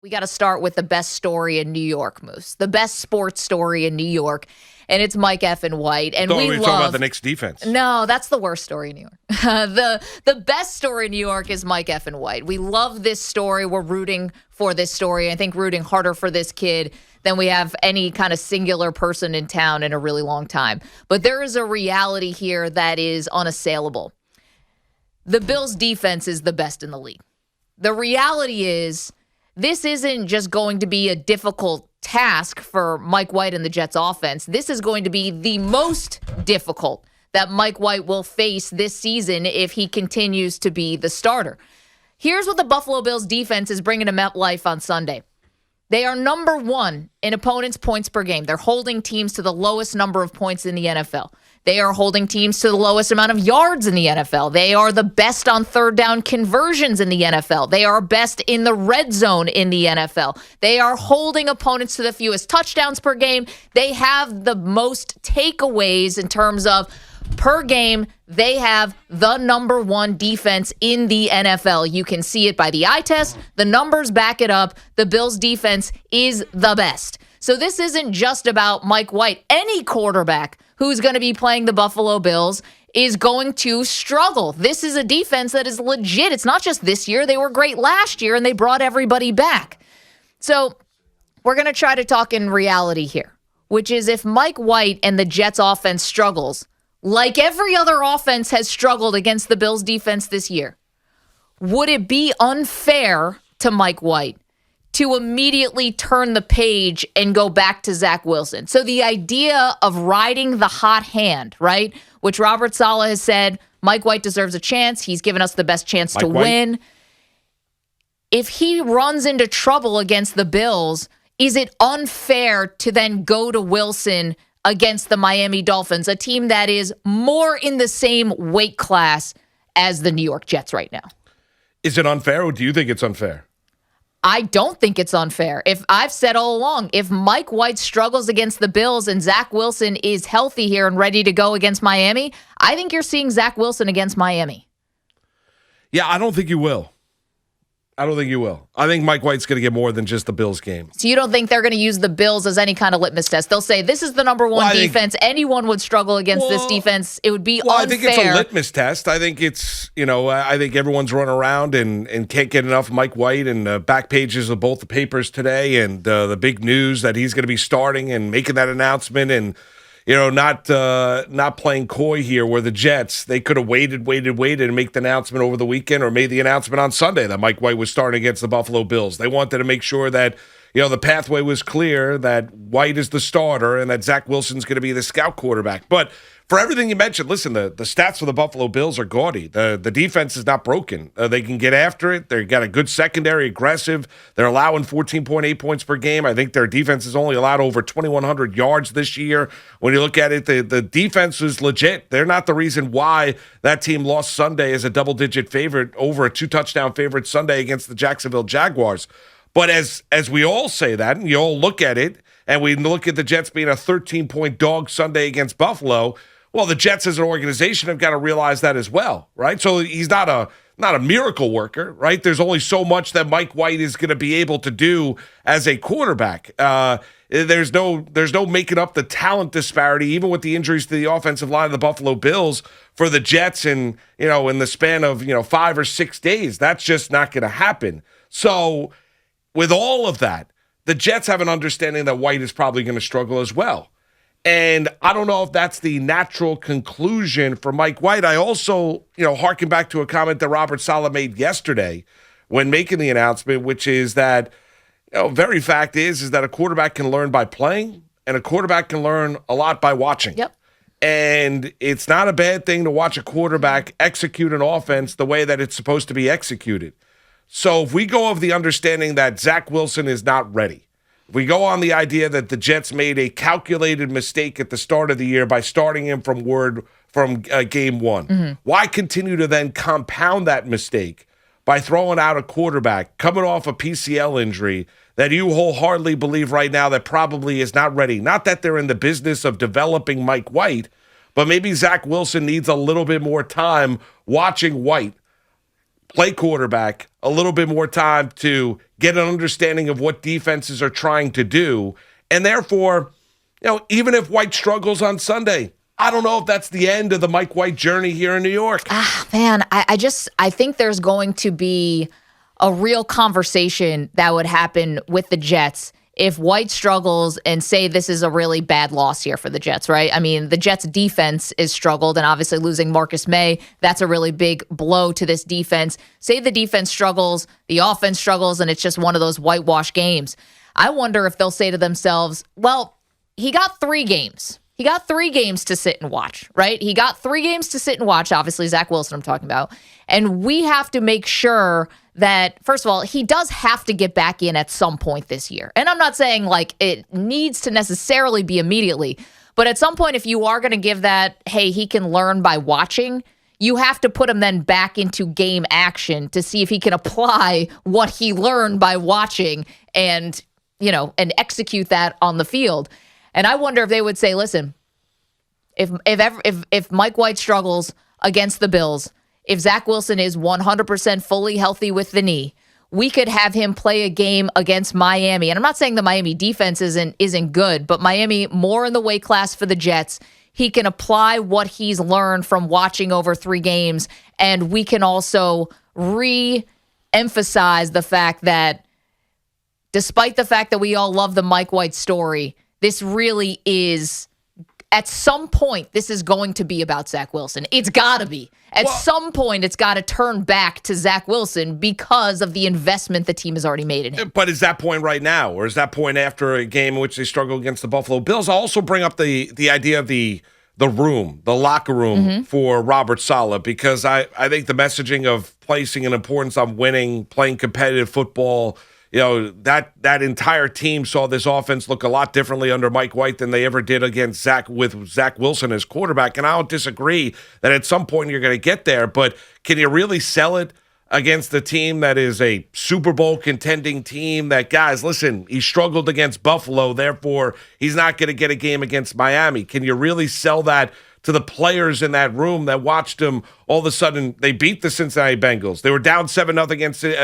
We got to start with the best story in New York, Moose. The best sports story in New York, and it's Mike effing White. And we were talking about the Knicks defense. No, that's the worst story in New York. The best story in New York is Mike effing White. We love this story. We're rooting for this story. I think rooting harder for this kid than we have any kind of singular person in town in a really long time. But there is a reality here that is unassailable. The Bills' defense is the best in the league. The reality is, this isn't just going to be a difficult task for Mike White and the Jets offense. This is going to be the most difficult that Mike White will face this season if he continues to be the starter. Here's what the Buffalo Bills defense is bringing to MetLife on Sunday. They are number one in opponents' points per game. They're holding teams to the lowest number of points in the NFL. They are holding teams to the lowest amount of yards in the NFL. They are the best on third down conversions in the NFL. They are best in the red zone in the NFL. They are holding opponents to the fewest touchdowns per game. They have the most takeaways in terms of per game. They have the number one defense in the NFL. You can see it by the eye test. The numbers back it up. The Bills defense is the best. So this isn't just about Mike White. Any quarterback who's going to be playing the Buffalo Bills is going to struggle. This is a defense that is legit. It's not just this year. They were great last year, and they brought everybody back. So we're going to try to talk in reality here, which is if Mike White and the Jets offense struggles, like every other offense has struggled against the Bills defense this year, would it be unfair to Mike White to immediately turn the page and go back to Zach Wilson? So the idea of riding the hot hand, right, which Robert Saleh has said, Mike White deserves a chance. He's given us the best chance to win. If he runs into trouble against the Bills, is it unfair to then go to Wilson against the Miami Dolphins, a team that is more in the same weight class as the New York Jets right now? Is it unfair, or do you think it's unfair? I don't think it's unfair. If I've said all along, if Mike White struggles against the Bills and Zach Wilson is healthy here and ready to go against Miami, I think you're seeing Zach Wilson against Miami. Yeah, I don't think you will. I think Mike White's going to get more than just the Bills game. So you don't think they're going to use the Bills as any kind of litmus test? They'll say, this is the number one defense. Anyone would struggle against this defense. It would be unfair. I think it's a litmus test. I think it's, I think everyone's running around and can't get enough Mike White, and the back pages of both the papers today and the big news that he's going to be starting and making that announcement, and not playing coy here, where the Jets, they could have waited and make the announcement over the weekend, or made the announcement on Sunday that Mike White was starting against the Buffalo Bills. They wanted to make sure that, the pathway was clear, that White is the starter and that Zach Wilson's going to be the scout quarterback. But for everything you mentioned, listen, the stats for the Buffalo Bills are gaudy. The defense is not broken. They can get after it. They've got a good secondary, aggressive. They're allowing 14.8 points per game. I think their defense has only allowed over 2,100 yards this year. When you look at it, the defense is legit. They're not the reason why that team lost Sunday as a double-digit favorite, over a 2-touchdown favorite Sunday against the Jacksonville Jaguars. But as we all say that, and you all look at it, and we look at the Jets being a 13-point dog Sunday against Buffalo, well, the Jets as an organization have got to realize that as well, right? So he's not a miracle worker, right? There's only so much that Mike White is going to be able to do as a quarterback. There's no making up the talent disparity, even with the injuries to the offensive line of the Buffalo Bills for the Jets in the span of 5 or 6 days. That's just not going to happen. So with all of that, the Jets have an understanding that White is probably going to struggle as well. And I don't know if that's the natural conclusion for Mike White. I also, harken back to a comment that Robert Saleh made yesterday when making the announcement, which is that, very fact is that a quarterback can learn by playing, and a quarterback can learn a lot by watching. Yep. And it's not a bad thing to watch a quarterback execute an offense the way that it's supposed to be executed. So if we go of the understanding that Zach Wilson is not ready, we go on the idea that the Jets made a calculated mistake at the start of the year by starting him from game one. Mm-hmm. Why continue to then compound that mistake by throwing out a quarterback coming off a PCL injury that you wholeheartedly believe right now that probably is not ready? Not that they're in the business of developing Mike White, but maybe Zach Wilson needs a little bit more time watching White play quarterback a little bit more time to get an understanding of what defenses are trying to do. And therefore, even if White struggles on Sunday, I don't know if that's the end of the Mike White journey here in New York. Man, I think there's going to be a real conversation that would happen with the Jets if White struggles and say this is a really bad loss here for the Jets, right? I mean, the Jets defense is struggled, and obviously losing Marcus May, that's a really big blow to this defense. Say the defense struggles, the offense struggles, and it's just one of those whitewash games. I wonder if they'll say to themselves, well, he got 3 games. He got 3 games to sit and watch, right? He got 3 games to sit and watch, obviously Zach Wilson I'm talking about. And we have to make sure that, first of all, he does have to get back in at some point this year. And I'm not saying like it needs to necessarily be immediately, but at some point, if you are going to give that, hey, he can learn by watching, you have to put him then back into game action to see if he can apply what he learned by watching and, and execute that on the field. And I wonder if they would say, listen, if Mike White struggles against the Bills, if Zach Wilson is 100% fully healthy with the knee, we could have him play a game against Miami. And I'm not saying the Miami defense isn't good, but Miami more in the weight class for the Jets. He can apply what he's learned from watching over 3 games, and we can also re-emphasize the fact that despite the fact that we all love the Mike White story, this really is, at some point, this is going to be about Zach Wilson. It's got to be. At some point, it's got to turn back to Zach Wilson because of the investment the team has already made in him. But is that point right now, or is that point after a game in which they struggle against the Buffalo Bills? I'll also bring up the idea of the room, the locker room for Robert Saleh, because I think the messaging of placing an importance on winning, playing competitive football, that entire team saw this offense look a lot differently under Mike White than they ever did against Zach Wilson as quarterback. And I don't disagree that at some point you're going to get there, but can you really sell it against the team that is a Super Bowl contending team that, guys, listen, he struggled against Buffalo, therefore he's not going to get a game against Miami? Can you really sell that to the players in that room that watched him? All of a sudden, they beat the Cincinnati Bengals. They were down 7-0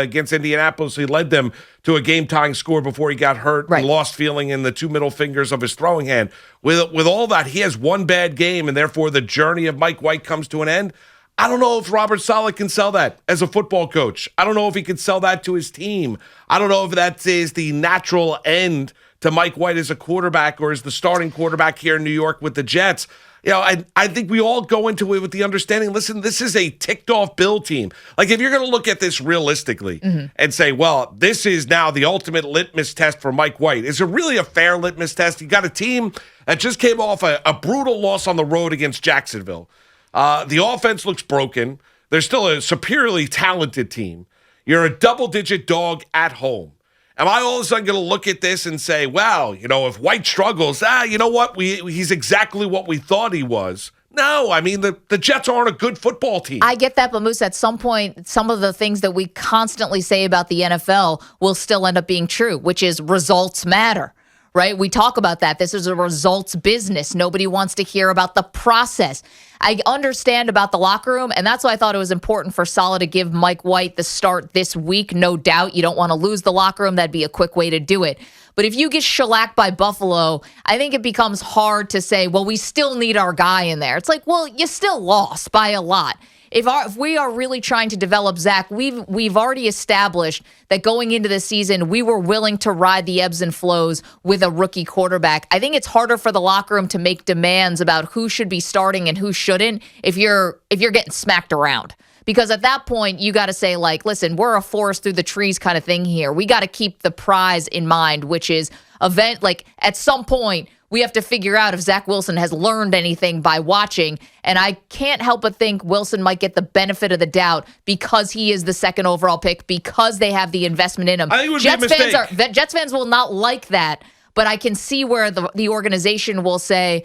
against Indianapolis. He led them to a game-tying score before he got hurt and lost feeling in the 2 middle fingers of his throwing hand. With all that, he has one bad game, and therefore the journey of Mike White comes to an end. I don't know if Robert Saleh can sell that as a football coach. I don't know if he can sell that to his team. I don't know if that is the natural end to Mike White as a quarterback or as the starting quarterback here in New York with the Jets. I think we all go into it with the understanding, listen, this is a ticked-off Bill team. Like, if you're going to look at this realistically and say, well, this is now the ultimate litmus test for Mike White, is it really a fair litmus test? You got a team that just came off a brutal loss on the road against Jacksonville. The offense looks broken. They're still a superiorly talented team. You're a double-digit dog at home. Am I all of a sudden going to look at this and say, wow, if White struggles, you know what? He's exactly what we thought he was. No, I mean, the Jets aren't a good football team. I get that, but Moose, at some point, some of the things that we constantly say about the NFL will still end up being true, which is results matter. Right? We talk about that. This is a results business. Nobody wants to hear about the process. I understand about the locker room, and that's why I thought it was important for Saleh to give Mike White the start this week. No doubt you don't want to lose the locker room. That'd be a quick way to do it. But if you get shellacked by Buffalo, I think it becomes hard to say, well, we still need our guy in there. It's like, well, you still lost by a lot. If we are really trying to develop Zach, we've already established that going into the season, we were willing to ride the ebbs and flows with a rookie quarterback. I think it's harder for the locker room to make demands about who should be starting and who shouldn't if you're getting smacked around. Because at that point, you got to say, like, listen, we're a forest through the trees kind of thing here. We got to keep the prize in mind, which is at some point, we have to figure out if Zach Wilson has learned anything by watching. And I can't help but think Wilson might get the benefit of the doubt because he is the second overall pick, because they have the investment in him. I think it would be a mistake. Jets fans will not like that, but I can see where the organization will say,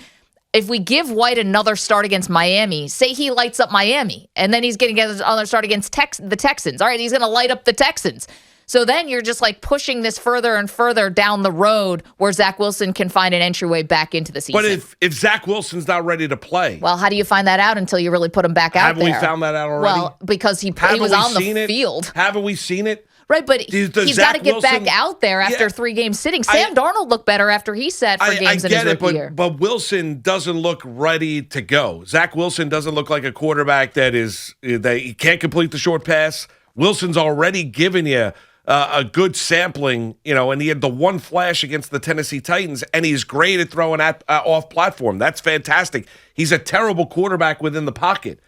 if we give White another start against Miami, say he lights up Miami, and then he's going to get another start against the Texans. All right, he's going to light up the Texans. So then you're just like pushing this further and further down the road where Zach Wilson can find an entryway back into the season. But if Zach Wilson's not ready to play. Well, how do you find that out until you really put him back out Haven't there? we found that out already? Well, because he was on the field. Haven't we seen it? Right, but he's got to get back out there after 3 games sitting. Sam Darnold looked better after he sat for games in his rookie year. But Wilson doesn't look ready to go. Zach Wilson doesn't look like a quarterback that he can't complete the short pass. Wilson's already given you a good sampling, and he had the one flash against the Tennessee Titans, and he's great at throwing off platform. That's fantastic. He's a terrible quarterback within the pocket.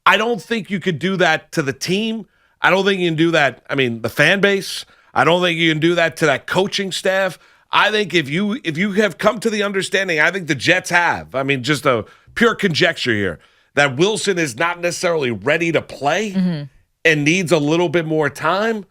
I don't think you could do that to the team. I don't think you can do that, the fan base. I don't think you can do that to that coaching staff. I think if you have come to the understanding, I think the Jets have, just a pure conjecture here, that Wilson is not necessarily ready to play and needs a little bit more time,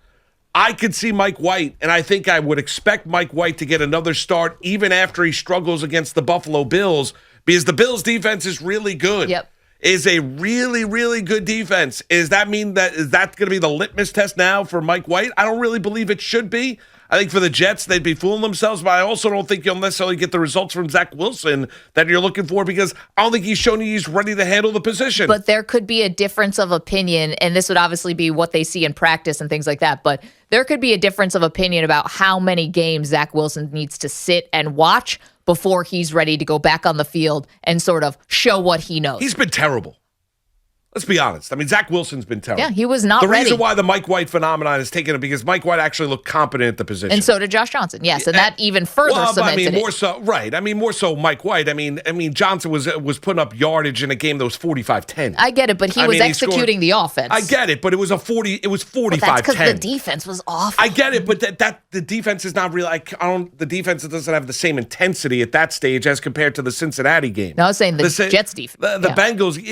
I could see Mike White, and I think I would expect Mike White to get another start even after he struggles against the Buffalo Bills, because the Bills' defense is really good. Yep. Is a really, really good defense. Is that going to be the litmus test now for Mike White? I don't really believe it should be. I think for the Jets, they'd be fooling themselves, but I also don't think you'll necessarily get the results from Zach Wilson that you're looking for, because I don't think he's shown you he's ready to handle the position. But there could be a difference of opinion, and this would obviously be what they see in practice and things like that, but there could be a difference of opinion about how many games Zach Wilson needs to sit and watch before he's ready to go back on the field and sort of show what he knows. He's been terrible. Let's be honest. Zach Wilson's been terrible. Yeah, he was not ready. The reason why the Mike White phenomenon is taken it because Mike White actually looked competent at the position. And so did Josh Johnson, yes. And that even further cemented it. More so, right. More so Mike White. Johnson was putting up yardage in a game that was 45-10. I get it, but he was executing the offense. I get it, but it was 45-10. That's because the defense was awful. I get it, but that the defense is not really the defense doesn't have the same intensity at that stage as compared to the Cincinnati game. No, I was saying the Jets defense. The Bengals,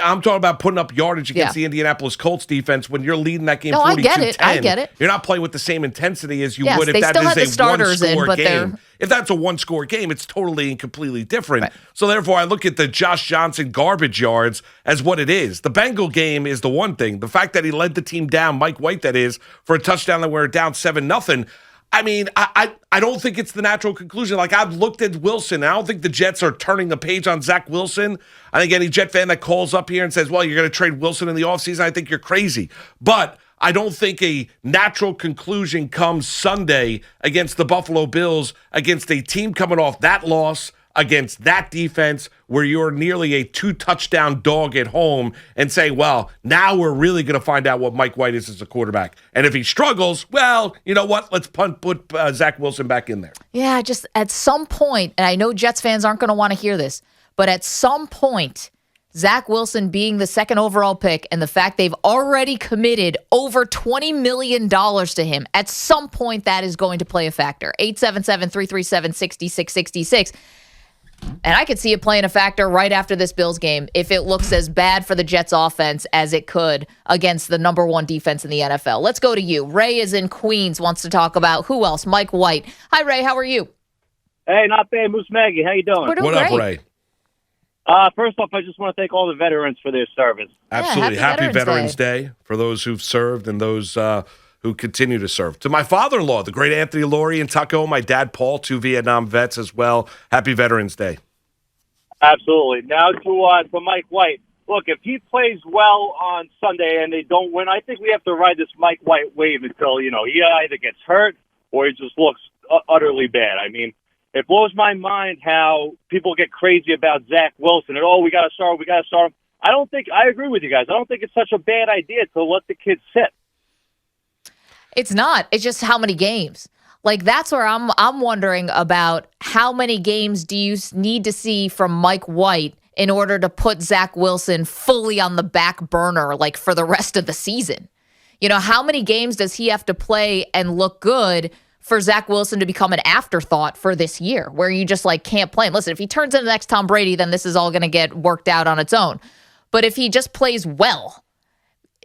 I'm talking about putting up yardage against the Indianapolis Colts defense when you're leading that game 42-10. I get it. You're not playing with the same intensity as you would if they that still is had the starters one-score game. If that's a one-score game, it's totally and completely different. Right. So therefore, I look at the Josh Johnson garbage yards as what it is. The Bengal game is the one thing. The fact that he led the team down, Mike White that is, for a touchdown that we're down 7-0. I don't think it's the natural conclusion. I've looked at Wilson. I don't think the Jets are turning the page on Zach Wilson. I think any Jet fan that calls up here and says, well, you're going to trade Wilson in the offseason, I think you're crazy. But I don't think a natural conclusion comes Sunday against the Buffalo Bills, against a team coming off that loss, against that defense where you're nearly a 2-touchdown dog at home, and say, well, now we're really going to find out what Mike White is as a quarterback. And if he struggles, well, you know what? Let's put Zach Wilson back in there. Yeah, just at some point, and I know Jets fans aren't going to want to hear this, but at some point, Zach Wilson being the second overall pick and the fact they've already committed over $20 million to him, at some point that is going to play a factor. 877-337-6666. And I could see it playing a factor right after this Bills game if it looks as bad for the Jets offense as it could against the number one defense in the NFL. Let's go to you. Ray is in Queens, wants to talk about who else? Mike White. Hi, Ray. How are you? Hey, not bad. Moose Maggie. How you doing? We're doing what great. Up, Ray? First off, I just want to thank all the veterans for their service. Absolutely. Happy Veterans Day for those who've served and those who continue to serve. To my father-in-law, the great Anthony Laurie in Tucko, my dad Paul, 2 Vietnam vets as well. Happy Veterans Day. Absolutely. Now to Mike White. Look, if he plays well on Sunday and they don't win, I think we have to ride this Mike White wave until, he either gets hurt or he just looks utterly bad. It blows my mind how people get crazy about Zach Wilson and, we got to start him. I agree with you guys. I don't think it's such a bad idea to let the kid sit. It's not. It's just how many games. That's where I'm wondering about how many games do you need to see from Mike White in order to put Zach Wilson fully on the back burner, for the rest of the season? How many games does he have to play and look good for Zach Wilson to become an afterthought for this year, where you just can't play him? Listen, if he turns into the next Tom Brady, then this is all going to get worked out on its own. But if he just plays well,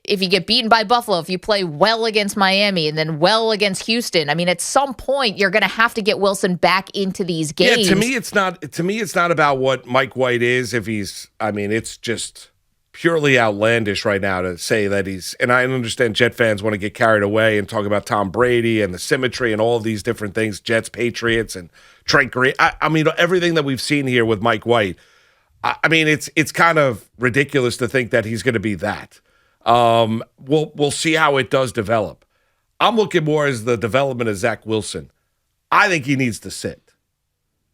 if you get beaten by Buffalo, if you play well against Miami and then well against Houston, at some point you're going to have to get Wilson back into these games. Yeah, to me it's not about what Mike White is. If he's, it's just purely outlandish right now to say that he's, and I understand Jet fans want to get carried away and talk about Tom Brady and the symmetry and all of these different things, Jets, Patriots, and Trent Green. I mean, everything that we've seen here with Mike White, I mean, it's kind of ridiculous to think that he's going to be that. We'll see how it does develop. I'm looking more as the development of Zach Wilson. I think he needs to sit.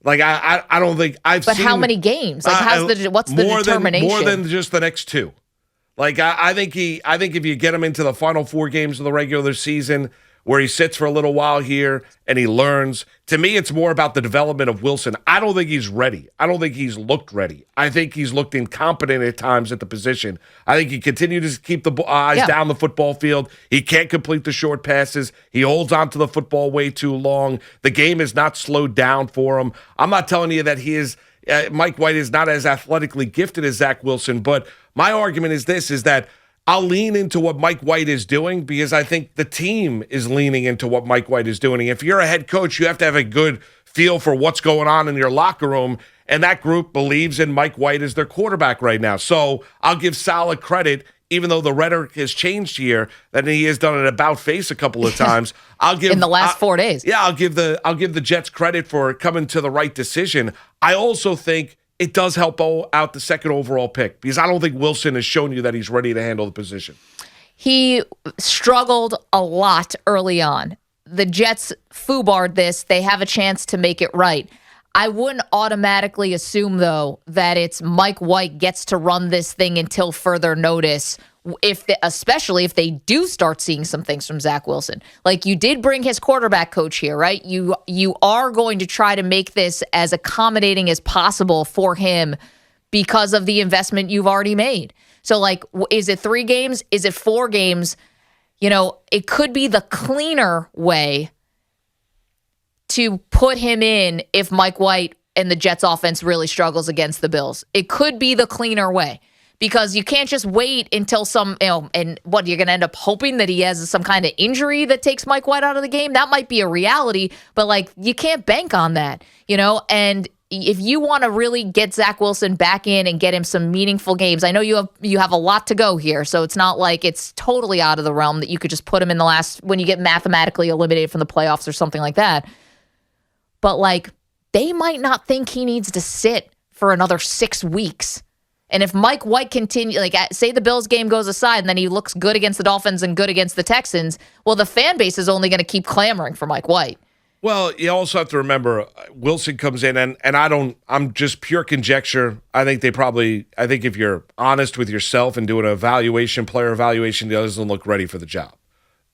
Like I don't think I've But seen. how many games? Like what's the determination? More than just the next two. Like I think if you get him into the final 4 games of the regular season where he sits for a little while here and he learns, to me it's more about the development of Wilson. I don't think he's ready. I don't think he's looked ready. I think he's looked incompetent at times at the position. I think he continues to keep the eyes down the football field. He can't complete the short passes. He holds on to the football way too long. The game is not slowed down for him. I'm not telling you that he is Mike White is not as athletically gifted as Zach Wilson, but my argument is this, is that I'll lean into what Mike White is doing because I think the team is leaning into what Mike White is doing. If you're a head coach, you have to have a good feel for what's going on in your locker room, and that group believes in Mike White as their quarterback right now. So I'll give Saleh credit, even though the rhetoric has changed here, that he has done an about face a couple of times. I'll give in the last 4 days. Yeah, I'll give the Jets credit for coming to the right decision. I also think it does help out the second overall pick because I don't think Wilson has shown you that he's ready to handle the position. He struggled a lot early on. The Jets foobarred this. They have a chance to make it right. I wouldn't automatically assume, though, that it's Mike White gets to run this thing until further notice, especially if they do start seeing some things from Zach Wilson. Like, you did bring his quarterback coach here, right? You are going to try to make this as accommodating as possible for him because of the investment you've already made. So, like, is it 3 games? Is it 4 games? You know, it could be the cleaner way to put him in if Mike White and the Jets offense really struggles against the Bills. It could be the cleaner way. Because you can't just wait until and what, you're going to end up hoping that he has some kind of injury that takes Mike White out of the game? That might be a reality, but, like, you can't bank on that, And if you want to really get Zach Wilson back in and get him some meaningful games, I know you have a lot to go here, so it's not like it's totally out of the realm that you could just put him in the last, when you get mathematically eliminated from the playoffs or something like that. But, like, they might not think he needs to sit for another 6 weeks. And if Mike White continue, like, say the Bills game goes aside and then he looks good against the Dolphins and good against the Texans, well, the fan base is only going to keep clamoring for Mike White. Well, you also have to remember Wilson comes in and I'm just pure conjecture. I think if you're honest with yourself and doing player evaluation, he doesn't look ready for the job.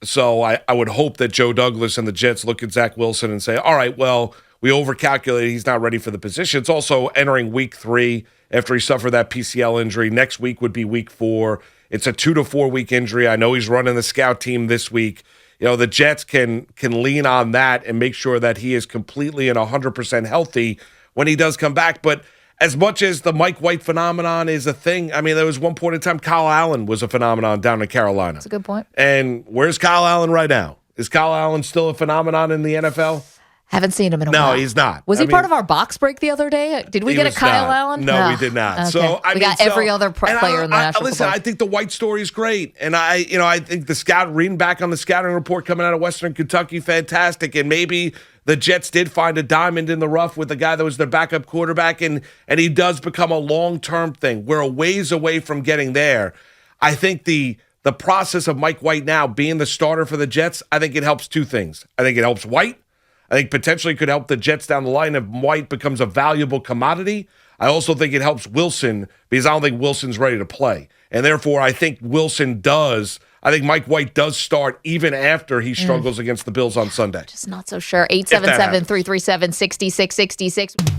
So I would hope that Joe Douglas and the Jets look at Zach Wilson and say, all right, well, we overcalculated. He's not ready for the position. It's also entering week 3 after he suffered that PCL injury. Next week would be week 4. It's a 2 to 4 week injury. I know he's running the scout team this week. The Jets can lean on that and make sure that he is completely and 100% healthy when he does come back. But as much as the Mike White phenomenon is a thing, I mean, there was one point in time Kyle Allen was a phenomenon down in Carolina. That's a good point. And where's Kyle Allen right now? Is Kyle Allen still a phenomenon in the NFL? Haven't seen him in a while. No, he's not. Was he part of our box break the other day? Did we get a Kyle Allen? No, we did not. Okay. So we got every other player in the National Listen, Football. I think the White story is great, and I think reading back on the scouting report coming out of Western Kentucky, fantastic. And maybe the Jets did find a diamond in the rough with the guy that was their backup quarterback, and he does become a long-term thing. We're a ways away from getting there. I think the process of Mike White now being the starter for the Jets, I think it helps 2 things. I think it helps White. I think potentially could help the Jets down the line if White becomes a valuable commodity. I also think it helps Wilson because I don't think Wilson's ready to play. And therefore, I think Mike White does start even after he struggles against the Bills on Sunday. Just not so sure. 877-337-6666.